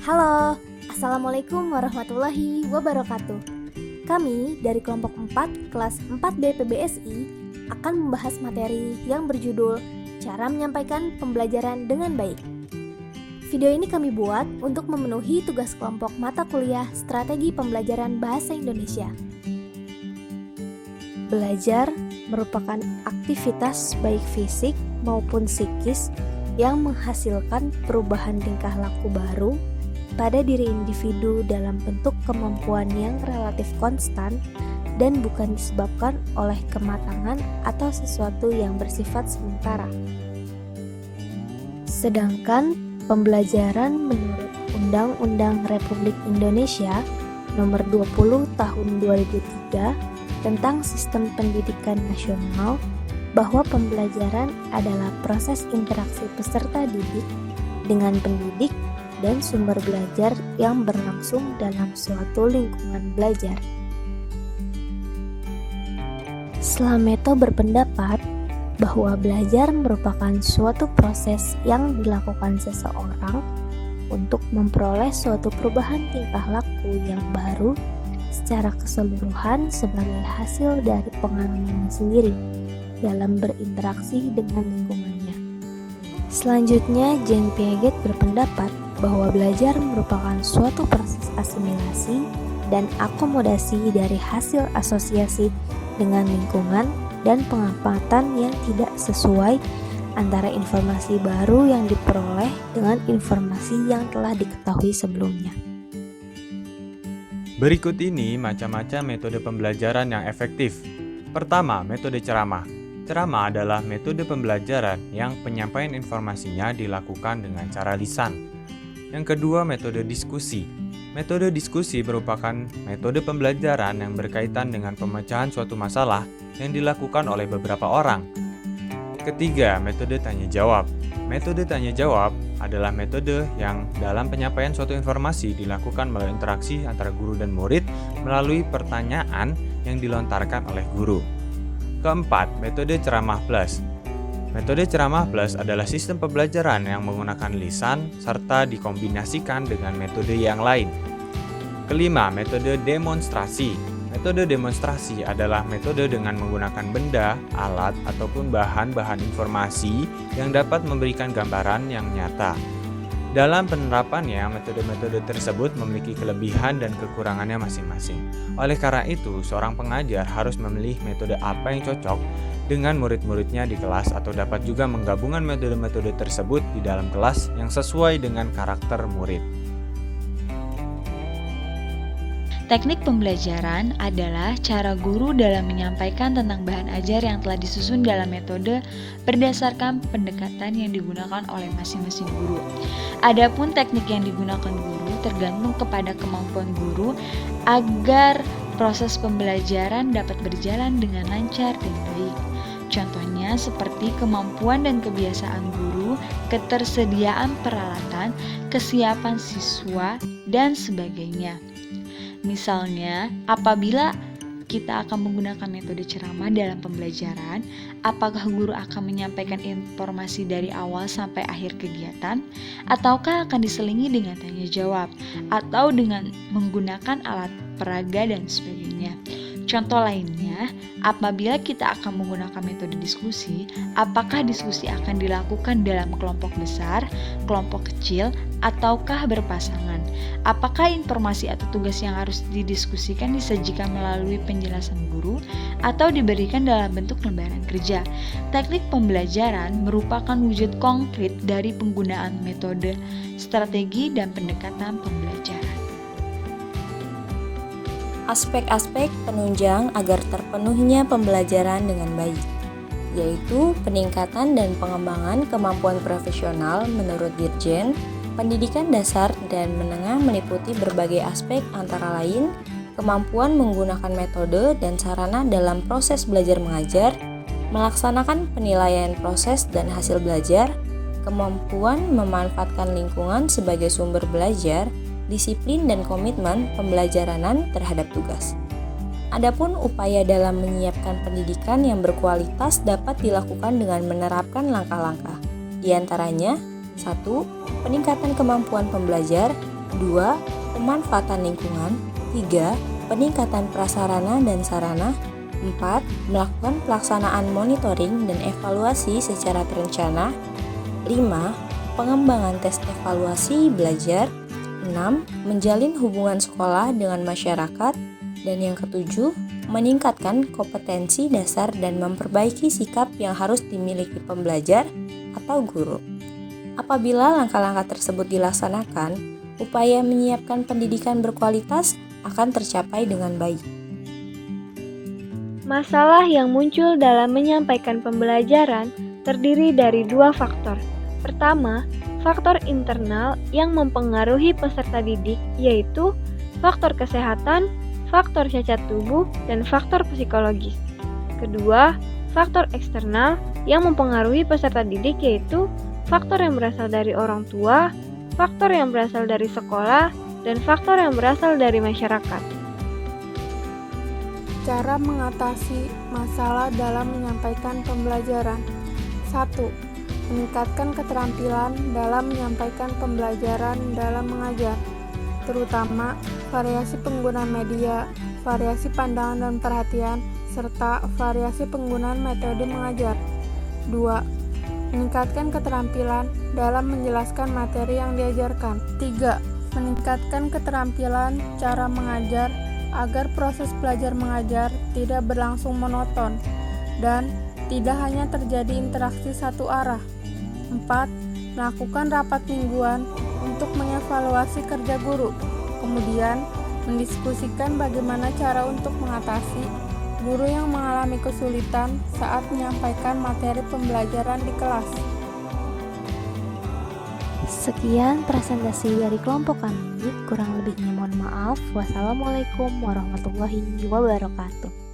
Halo, Assalamualaikum warahmatullahi wabarakatuh. Kami dari kelompok 4 kelas 4B PBSI akan membahas materi yang berjudul Cara Menyampaikan Pembelajaran dengan Baik. Video ini kami buat untuk memenuhi tugas kelompok mata kuliah Strategi Pembelajaran Bahasa Indonesia. Belajar merupakan aktivitas baik fisik maupun psikis yang menghasilkan perubahan tingkah laku baru pada diri individu dalam bentuk kemampuan yang relatif konstan dan bukan disebabkan oleh kematangan atau sesuatu yang bersifat sementara. Sedangkan pembelajaran menurut Undang-Undang Republik Indonesia Nomor 20 Tahun 2003 tentang Sistem Pendidikan Nasional bahwa pembelajaran adalah proses interaksi peserta didik dengan pendidik dan sumber belajar yang berlangsung dalam suatu lingkungan belajar. Slameto berpendapat bahwa belajar merupakan suatu proses yang dilakukan seseorang untuk memperoleh suatu perubahan tingkah laku yang baru secara keseluruhan sebagai hasil dari pengalamannya sendiri dalam berinteraksi dengan lingkungannya. Selanjutnya, Jean Piaget berpendapat bahwa belajar merupakan suatu proses asimilasi dan akomodasi dari hasil asosiasi dengan lingkungan dan pengamatan yang tidak sesuai antara informasi baru yang diperoleh dengan informasi yang telah diketahui sebelumnya. Berikut ini macam-macam metode pembelajaran yang efektif. Pertama, metode ceramah. Ceramah adalah metode pembelajaran yang penyampaian informasinya dilakukan dengan cara lisan. Yang kedua, metode diskusi. Metode diskusi merupakan metode pembelajaran yang berkaitan dengan pemecahan suatu masalah yang dilakukan oleh beberapa orang. Ketiga, metode tanya jawab. Metode tanya jawab adalah metode yang dalam penyampaian suatu informasi dilakukan melalui interaksi antara guru dan murid melalui pertanyaan yang dilontarkan oleh guru. Keempat, metode ceramah plus. Metode ceramah plus adalah sistem pembelajaran yang menggunakan lisan serta dikombinasikan dengan metode yang lain. Kelima, metode demonstrasi. Metode demonstrasi adalah metode dengan menggunakan benda, alat, ataupun bahan-bahan informasi yang dapat memberikan gambaran yang nyata. Dalam penerapannya, metode-metode tersebut memiliki kelebihan dan kekurangannya masing-masing. Oleh karena itu, seorang pengajar harus memilih metode apa yang cocok dengan murid-muridnya di kelas atau dapat juga menggabungkan metode-metode tersebut di dalam kelas yang sesuai dengan karakter murid. Teknik pembelajaran adalah cara guru dalam menyampaikan tentang bahan ajar yang telah disusun dalam metode berdasarkan pendekatan yang digunakan oleh masing-masing guru. Adapun teknik yang digunakan guru tergantung kepada kemampuan guru agar proses pembelajaran dapat berjalan dengan lancar dan baik. Contohnya seperti kemampuan dan kebiasaan guru, ketersediaan peralatan, kesiapan siswa, dan sebagainya. Misalnya, apabila kita akan menggunakan metode ceramah dalam pembelajaran, apakah guru akan menyampaikan informasi dari awal sampai akhir kegiatan, ataukah akan diselingi dengan tanya jawab, atau dengan menggunakan alat peraga dan sebagainya. Contoh lainnya, apabila kita akan menggunakan metode diskusi, apakah diskusi akan dilakukan dalam kelompok besar, kelompok kecil, ataukah berpasangan? Apakah informasi atau tugas yang harus didiskusikan disajikan melalui penjelasan guru atau diberikan dalam bentuk lembaran kerja? Teknik pembelajaran merupakan wujud konkret dari penggunaan metode, strategi, dan pendekatan pembelajaran. Aspek-aspek penunjang agar terpenuhinya pembelajaran dengan baik, yaitu peningkatan dan pengembangan kemampuan profesional menurut Dirjen, pendidikan dasar dan menengah meliputi berbagai aspek antara lain kemampuan menggunakan metode dan sarana dalam proses belajar mengajar, melaksanakan penilaian proses dan hasil belajar, kemampuan memanfaatkan lingkungan sebagai sumber belajar, disiplin dan komitmen pembelajaranan terhadap tugas. Adapun upaya dalam menyiapkan pendidikan yang berkualitas dapat dilakukan dengan menerapkan langkah-langkah. Di antaranya, 1. Peningkatan kemampuan pembelajar, 2. Pemanfaatan lingkungan. 3. Peningkatan prasarana dan sarana. 4. Melakukan pelaksanaan monitoring dan evaluasi secara terencana. 5. Pengembangan tes evaluasi belajar. 6. Menjalin hubungan sekolah dengan masyarakat. Dan yang ketujuh, meningkatkan kompetensi dasar dan memperbaiki sikap yang harus dimiliki pembelajar atau guru. Apabila langkah-langkah tersebut dilaksanakan, upaya menyiapkan pendidikan berkualitas akan tercapai dengan baik. Masalah yang muncul dalam menyampaikan pembelajaran terdiri dari dua faktor. Pertama, faktor internal yang mempengaruhi peserta didik, yaitu faktor kesehatan, faktor cacat tubuh, dan faktor psikologis. Kedua, faktor eksternal yang mempengaruhi peserta didik, yaitu faktor yang berasal dari orang tua, faktor yang berasal dari sekolah, dan faktor yang berasal dari masyarakat. Cara mengatasi masalah dalam menyampaikan pembelajaran. 1. Meningkatkan keterampilan dalam menyampaikan pembelajaran dalam mengajar, terutama variasi penggunaan media, variasi pandangan dan perhatian, serta variasi penggunaan metode mengajar. 2. Meningkatkan keterampilan dalam menjelaskan materi yang diajarkan. 3. Meningkatkan keterampilan cara mengajar agar proses belajar mengajar tidak berlangsung monoton dan tidak hanya terjadi interaksi satu arah. 4. Melakukan rapat mingguan untuk mengevaluasi kerja guru, kemudian mendiskusikan bagaimana cara untuk mengatasi guru yang mengalami kesulitan saat menyampaikan materi pembelajaran di kelas. Sekian presentasi dari kelompok kami, kurang lebihnya mohon maaf. Wassalamualaikum warahmatullahi wabarakatuh.